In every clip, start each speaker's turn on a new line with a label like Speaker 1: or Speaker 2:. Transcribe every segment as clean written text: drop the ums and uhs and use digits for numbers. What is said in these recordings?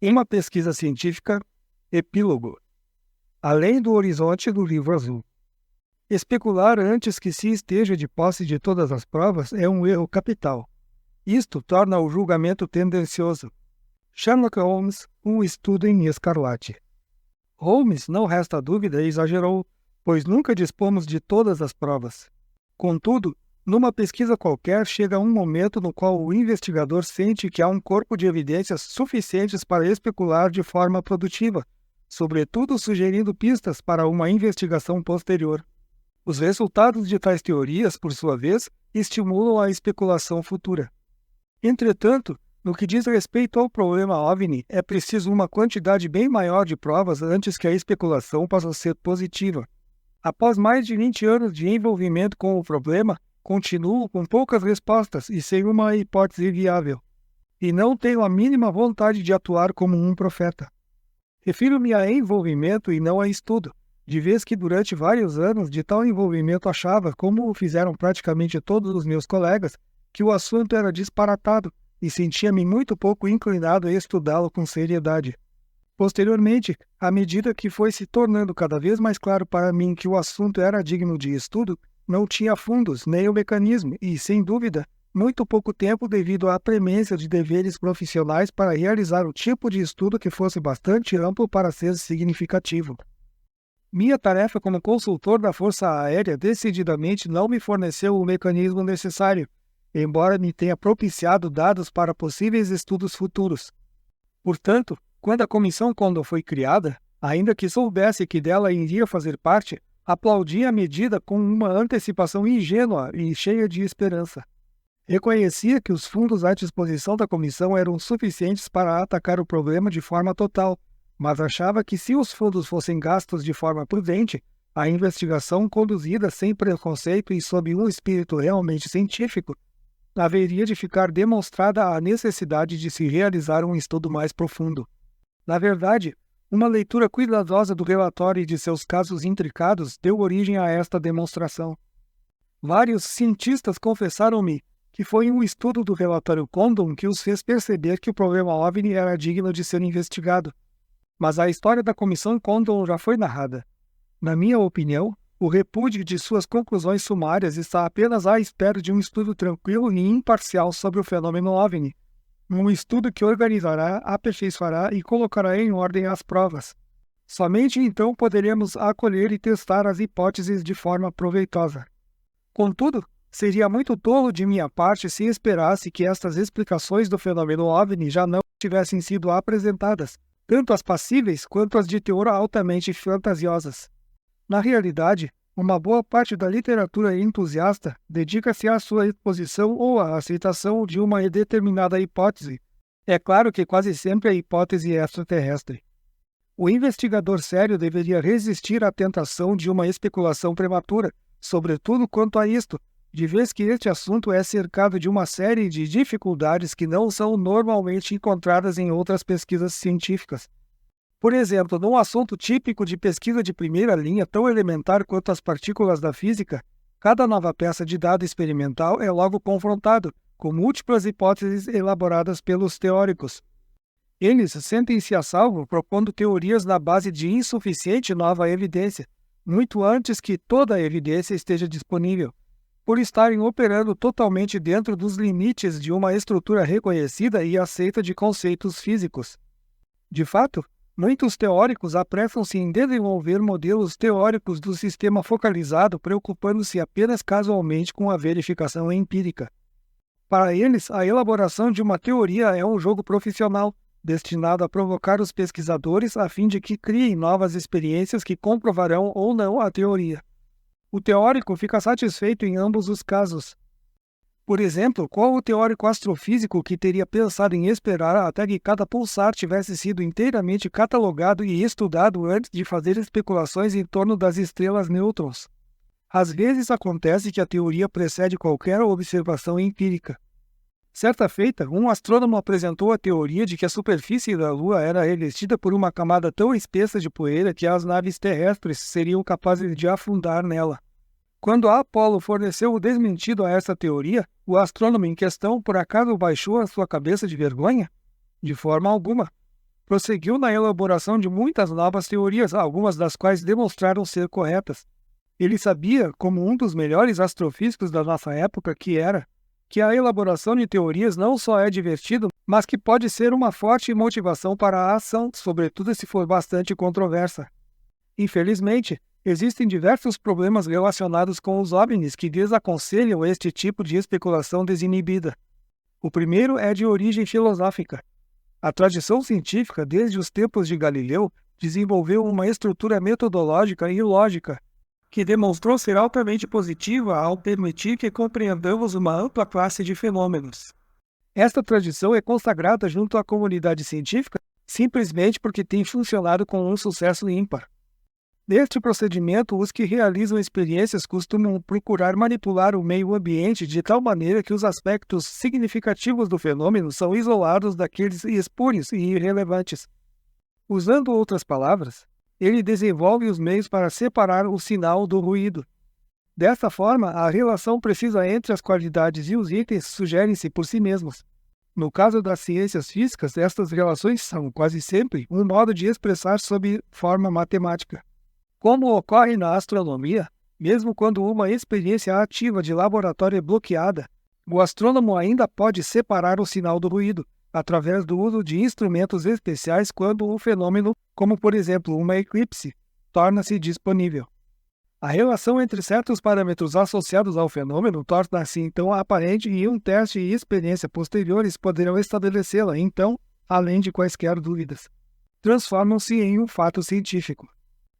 Speaker 1: Uma pesquisa científica, epílogo. Além do horizonte do livro azul. Especular antes que se esteja de posse de todas as provas é um erro capital. Isto torna o julgamento tendencioso. Sherlock Holmes, um estudo em escarlate. Holmes, não resta dúvida, exagerou, pois nunca dispomos de todas as provas. Contudo, numa pesquisa qualquer chega um momento no qual o investigador sente que há um corpo de evidências suficientes para especular de forma produtiva, sobretudo sugerindo pistas para uma investigação posterior. Os resultados de tais teorias, por sua vez, estimulam a especulação futura. Entretanto, no que diz respeito ao problema OVNI, é preciso uma quantidade bem maior de provas antes que a especulação possa ser positiva. Após mais de 20 anos de envolvimento com o problema, continuo com poucas respostas e sem uma hipótese viável. E não tenho a mínima vontade de atuar como um profeta. Refiro-me a envolvimento e não a estudo, de vez que durante vários anos de tal envolvimento achava, como o fizeram praticamente todos os meus colegas, que o assunto era disparatado e sentia-me muito pouco inclinado a estudá-lo com seriedade. Posteriormente, à medida que foi se tornando cada vez mais claro para mim que o assunto era digno de estudo, não tinha fundos nem o mecanismo e, sem dúvida, muito pouco tempo devido à premência de deveres profissionais para realizar o tipo de estudo que fosse bastante amplo para ser significativo. Minha tarefa como consultor da Força Aérea decididamente não me forneceu o mecanismo necessário, embora me tenha propiciado dados para possíveis estudos futuros. Portanto, quando a Comissão Condon foi criada, ainda que soubesse que dela iria fazer parte, aplaudi a medida com uma antecipação ingênua e cheia de esperança. Reconhecia que os fundos à disposição da comissão eram suficientes para atacar o problema de forma total, mas achava que se os fundos fossem gastos de forma prudente, a investigação conduzida sem preconceito e sob um espírito realmente científico, haveria de ficar demonstrada a necessidade de se realizar um estudo mais profundo. Na verdade, uma leitura cuidadosa do relatório e de seus casos intricados deu origem a esta demonstração. Vários cientistas confessaram-me que foi um estudo do relatório Condon que os fez perceber que o problema OVNI era digno de ser investigado. Mas a história da Comissão Condon já foi narrada. Na minha opinião, o repúdio de suas conclusões sumárias está apenas à espera de um estudo tranquilo e imparcial sobre o fenômeno OVNI. Um estudo que organizará, aperfeiçoará e colocará em ordem as provas. Somente então poderemos acolher e testar as hipóteses de forma proveitosa. Contudo, seria muito tolo de minha parte se esperasse que estas explicações do fenômeno OVNI já não tivessem sido apresentadas, tanto as passíveis quanto as de teor altamente fantasiosas. Na realidade, uma boa parte da literatura entusiasta dedica-se à sua exposição ou à aceitação de uma determinada hipótese. É claro que quase sempre a hipótese extraterrestre. O investigador sério deveria resistir à tentação de uma especulação prematura, sobretudo quanto a isto, de vez que este assunto é cercado de uma série de dificuldades que não são normalmente encontradas em outras pesquisas científicas. Por exemplo, num assunto típico de pesquisa de primeira linha tão elementar quanto as partículas da física, cada nova peça de dado experimental é logo confrontado com múltiplas hipóteses elaboradas pelos teóricos. Eles sentem-se a salvo propondo teorias na base de insuficiente nova evidência, muito antes que toda a evidência esteja disponível, por estarem operando totalmente dentro dos limites de uma estrutura reconhecida e aceita de conceitos físicos. De fato, muitos teóricos apressam-se em desenvolver modelos teóricos do sistema focalizado, preocupando-se apenas casualmente com a verificação empírica. Para eles, a elaboração de uma teoria é um jogo profissional, destinado a provocar os pesquisadores a fim de que criem novas experiências que comprovarão ou não a teoria. O teórico fica satisfeito em ambos os casos. Por exemplo, qual o teórico astrofísico que teria pensado em esperar até que cada pulsar tivesse sido inteiramente catalogado e estudado antes de fazer especulações em torno das estrelas nêutrons? Às vezes acontece que a teoria precede qualquer observação empírica. Certa feita, um astrônomo apresentou a teoria de que a superfície da Lua era revestida por uma camada tão espessa de poeira que as naves terrestres seriam capazes de afundar nela. Quando a Apollo forneceu o desmentido a essa teoria, o astrônomo em questão por acaso baixou a sua cabeça de vergonha? De forma alguma. prosseguiu na elaboração de muitas novas teorias, algumas das quais demonstraram ser corretas. Ele sabia, como um dos melhores astrofísicos da nossa época que a elaboração de teorias não só é divertido, mas que pode ser uma forte motivação para a ação, sobretudo se for bastante controversa. Infelizmente, existem diversos problemas relacionados com os OVNIs que desaconselham este tipo de especulação desinibida. O primeiro é de origem filosófica. A tradição científica, desde os tempos de Galileu, desenvolveu uma estrutura metodológica e lógica, que demonstrou ser altamente positiva ao permitir que compreendamos uma ampla classe de fenômenos. Esta tradição é consagrada junto à comunidade científica simplesmente porque tem funcionado com um sucesso ímpar. Neste procedimento, os que realizam experiências costumam procurar manipular o meio ambiente de tal maneira que os aspectos significativos do fenômeno são isolados daqueles espúrios e irrelevantes. Usando outras palavras, ele desenvolve os meios para separar o sinal do ruído. Dessa forma, a relação precisa entre as qualidades e os itens sugere-se por si mesmos. No caso das ciências físicas, estas relações são, quase sempre, um modo de expressar sob forma matemática. Como ocorre na astronomia, mesmo quando uma experiência ativa de laboratório é bloqueada, o astrônomo ainda pode separar o sinal do ruído, através do uso de instrumentos especiais quando o fenômeno, como por exemplo uma eclipse, torna-se disponível. A relação entre certos parâmetros associados ao fenômeno torna-se então aparente e um teste e experiência posteriores poderão estabelecê-la, então, além de quaisquer dúvidas. Transformam-se em um fato científico.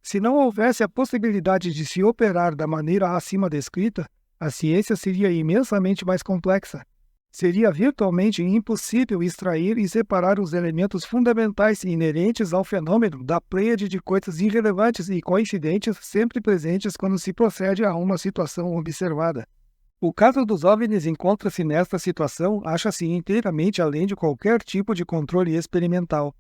Speaker 1: Se não houvesse a possibilidade de se operar da maneira acima descrita, a ciência seria imensamente mais complexa. Seria virtualmente impossível extrair e separar os elementos fundamentais inerentes ao fenômeno da pleiade de coisas irrelevantes e coincidentes sempre presentes quando se procede a uma situação observada. O caso dos OVNIs encontra-se nesta situação, acha-se inteiramente além de qualquer tipo de controle experimental.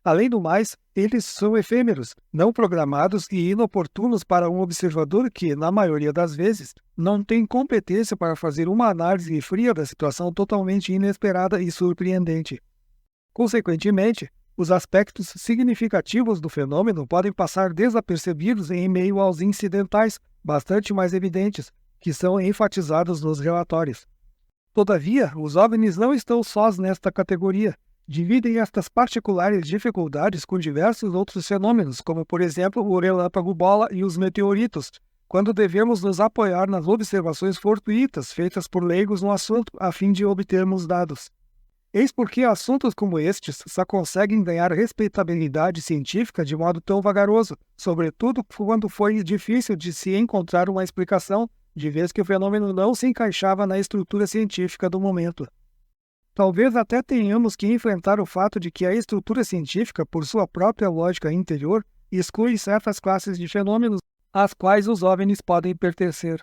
Speaker 1: Além do mais, eles são efêmeros, não programados e inoportunos para um observador que, na maioria das vezes, não tem competência para fazer uma análise fria da situação totalmente inesperada e surpreendente. Consequentemente, os aspectos significativos do fenômeno podem passar desapercebidos em meio aos incidentais, bastante mais evidentes, que são enfatizados nos relatórios. Todavia, os OVNIs não estão sós nesta categoria. Dividem estas particulares dificuldades com diversos outros fenômenos, como por exemplo o relâmpago bola e os meteoritos, quando devemos nos apoiar nas observações fortuitas feitas por leigos no assunto a fim de obtermos dados. Eis porque assuntos como estes só conseguem ganhar respeitabilidade científica de modo tão vagaroso, sobretudo quando foi difícil de se encontrar uma explicação, de vez que o fenômeno não se encaixava na estrutura científica do momento. Talvez até tenhamos que enfrentar o fato de que a estrutura científica, por sua própria lógica interior, exclui certas classes de fenômenos às quais os OVNIs podem pertencer.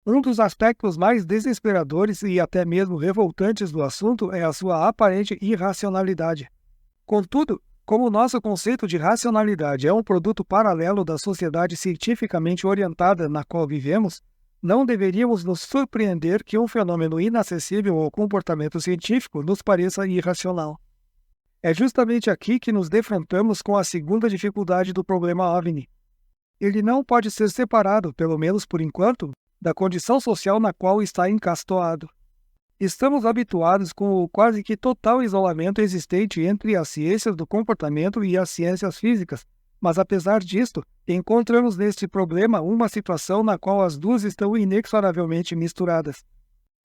Speaker 1: Um dos aspectos mais desesperadores e até mesmo revoltantes do assunto é a sua aparente irracionalidade. Contudo, como o nosso conceito de racionalidade é um produto paralelo da sociedade cientificamente orientada na qual vivemos, não deveríamos nos surpreender que um fenômeno inacessível ao comportamento científico nos pareça irracional. É justamente aqui que nos defrontamos com a segunda dificuldade do problema OVNI. Ele não pode ser separado, pelo menos por enquanto, da condição social na qual está encastoado. Estamos habituados com o quase que total isolamento existente entre as ciências do comportamento e as ciências físicas, mas apesar disto, encontramos neste problema uma situação na qual as duas estão inexoravelmente misturadas.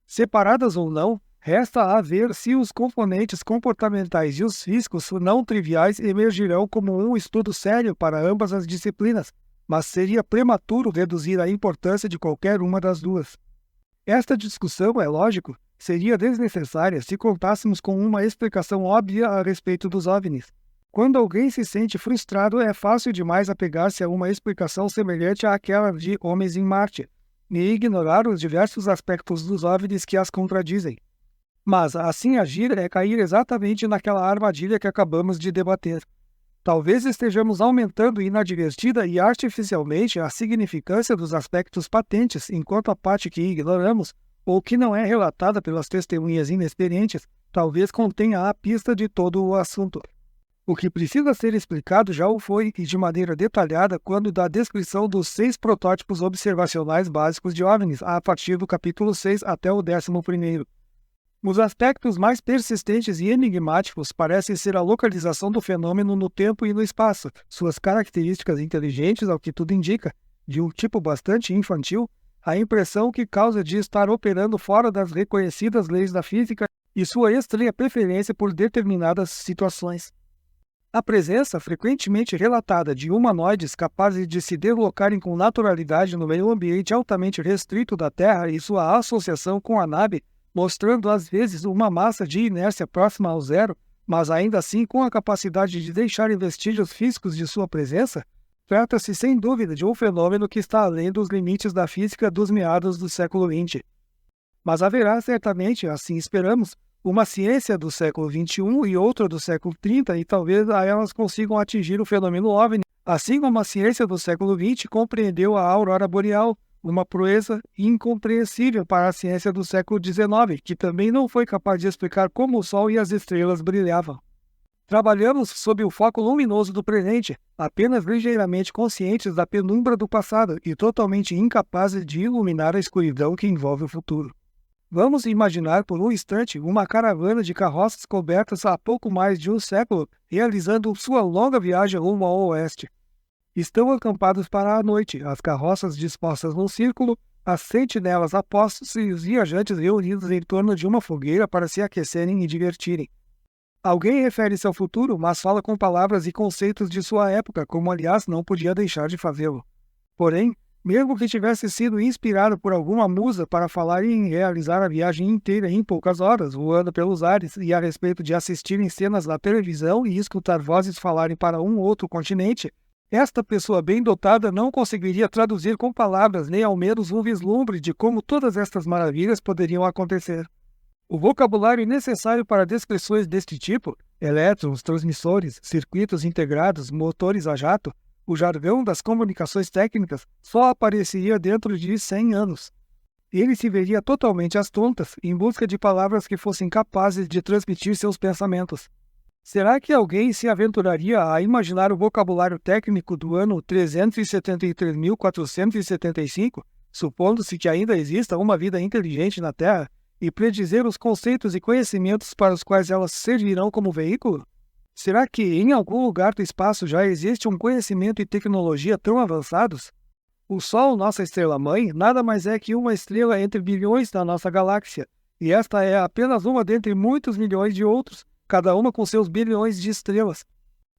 Speaker 1: Separadas ou não, resta a ver se os componentes comportamentais e os físicos não triviais emergirão como um estudo sério para ambas as disciplinas, mas seria prematuro reduzir a importância de qualquer uma das duas. Esta discussão, é lógico, seria desnecessária se contássemos com uma explicação óbvia a respeito dos OVNIs. Quando alguém se sente frustrado, é fácil demais apegar-se a uma explicação semelhante àquela de homens em Marte, e ignorar os diversos aspectos dos OVNIs que as contradizem. Mas, assim agir é cair exatamente naquela armadilha que acabamos de debater. Talvez estejamos aumentando inadvertida e artificialmente a significância dos aspectos patentes, enquanto a parte que ignoramos, ou que não é relatada pelas testemunhas inexperientes, talvez contenha a pista de todo o assunto. O que precisa ser explicado já o foi e de maneira detalhada quando dá a descrição dos 6 protótipos observacionais básicos de OVNIs, a partir do capítulo 6 até o 11º. Os aspectos mais persistentes e enigmáticos parecem ser a localização do fenômeno no tempo e no espaço, suas características inteligentes, ao que tudo indica, de um tipo bastante infantil, a impressão que causa de estar operando fora das reconhecidas leis da física e sua estranha preferência por determinadas situações. A presença frequentemente relatada de humanoides capazes de se deslocarem com naturalidade no meio ambiente altamente restrito da Terra e sua associação com a nave, mostrando às vezes uma massa de inércia próxima ao zero, mas ainda assim com a capacidade de deixar vestígios físicos de sua presença, trata-se sem dúvida de um fenômeno que está além dos limites da física dos meados do século XX. Mas haverá certamente, assim esperamos, uma ciência do século XXI e outra do século 30 e talvez a elas consigam atingir o fenômeno OVNI, assim como a ciência do século XX compreendeu a aurora boreal, uma proeza incompreensível para a ciência do século XIX, que também não foi capaz de explicar como o Sol e as estrelas brilhavam. Trabalhamos sob o foco luminoso do presente, apenas ligeiramente conscientes da penumbra do passado e totalmente incapazes de iluminar a escuridão que envolve o futuro. Vamos imaginar por um instante uma caravana de carroças cobertas há pouco mais de um século, realizando sua longa viagem rumo ao oeste. Estão acampados para a noite, as carroças dispostas num círculo, as sentinelas a postos e os viajantes reunidos em torno de uma fogueira para se aquecerem e divertirem. Alguém refere-se ao futuro, mas fala com palavras e conceitos de sua época, como aliás não podia deixar de fazê-lo. Porém, mesmo que tivesse sido inspirado por alguma musa para falar em realizar a viagem inteira em poucas horas, voando pelos ares, e a respeito de assistirem cenas na televisão e escutar vozes falarem para um outro continente, esta pessoa bem dotada não conseguiria traduzir com palavras nem ao menos um vislumbre de como todas estas maravilhas poderiam acontecer. O vocabulário necessário para descrições deste tipo, elétrons, transmissores, circuitos integrados, motores a jato, o jargão das comunicações técnicas, só apareceria dentro de 100 anos. Ele se veria totalmente às tontas, em busca de palavras que fossem capazes de transmitir seus pensamentos. Será que alguém se aventuraria a imaginar o vocabulário técnico do ano 373.475, supondo-se que ainda exista uma vida inteligente na Terra, e predizer os conceitos e conhecimentos para os quais elas servirão como veículo? Será que em algum lugar do espaço já existe um conhecimento e tecnologia tão avançados? O Sol, nossa estrela-mãe, nada mais é que uma estrela entre bilhões da nossa galáxia, e esta é apenas uma dentre muitos milhões de outros, cada uma com seus bilhões de estrelas.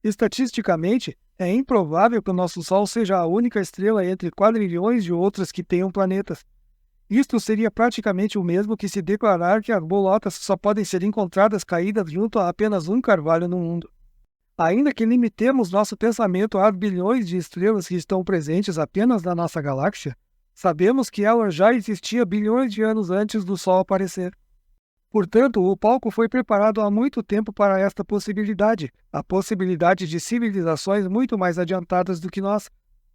Speaker 1: Estatisticamente, é improvável que o nosso Sol seja a única estrela entre quadrilhões de outras que tenham planetas. Isto seria praticamente o mesmo que se declarar que as bolotas só podem ser encontradas caídas junto a apenas um carvalho no mundo. Ainda que limitemos nosso pensamento às bilhões de estrelas que estão presentes apenas na nossa galáxia, sabemos que ela já existia bilhões de anos antes do Sol aparecer. Portanto, o palco foi preparado há muito tempo para esta possibilidade, a possibilidade de civilizações muito mais adiantadas do que nós,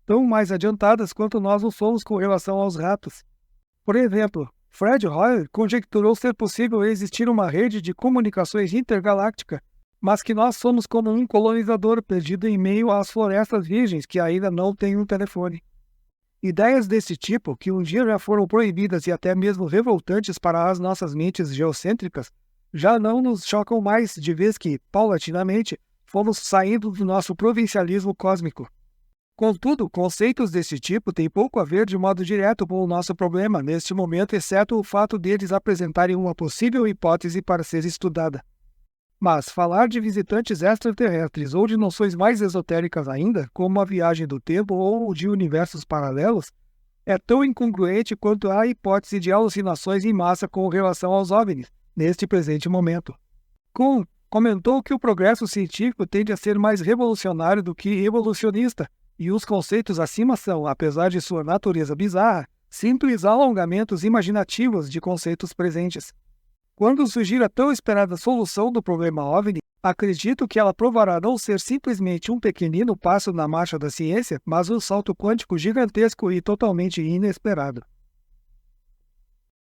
Speaker 1: tão mais adiantadas quanto nós o somos com relação aos ratos. Por exemplo, Fred Hoyle conjecturou ser possível existir uma rede de comunicações intergaláctica, mas que nós somos como um colonizador perdido em meio às florestas virgens que ainda não têm um telefone. Ideias desse tipo, que um dia já foram proibidas e até mesmo revoltantes para as nossas mentes geocêntricas, já não nos chocam mais, de vez que, paulatinamente, fomos saindo do nosso provincialismo cósmico. Contudo, conceitos desse tipo têm pouco a ver de modo direto com o nosso problema neste momento, exceto o fato deles apresentarem uma possível hipótese para ser estudada. Mas falar de visitantes extraterrestres ou de noções mais esotéricas ainda, como a viagem do tempo ou de universos paralelos, é tão incongruente quanto a hipótese de alucinações em massa com relação aos OVNIs, neste presente momento. Kuhn comentou que o progresso científico tende a ser mais revolucionário do que evolucionista, e os conceitos acima são, apesar de sua natureza bizarra, simples alongamentos imaginativos de conceitos presentes. Quando surgir a tão esperada solução do problema OVNI, acredito que ela provará não ser simplesmente um pequenino passo na marcha da ciência, mas um salto quântico gigantesco e totalmente inesperado.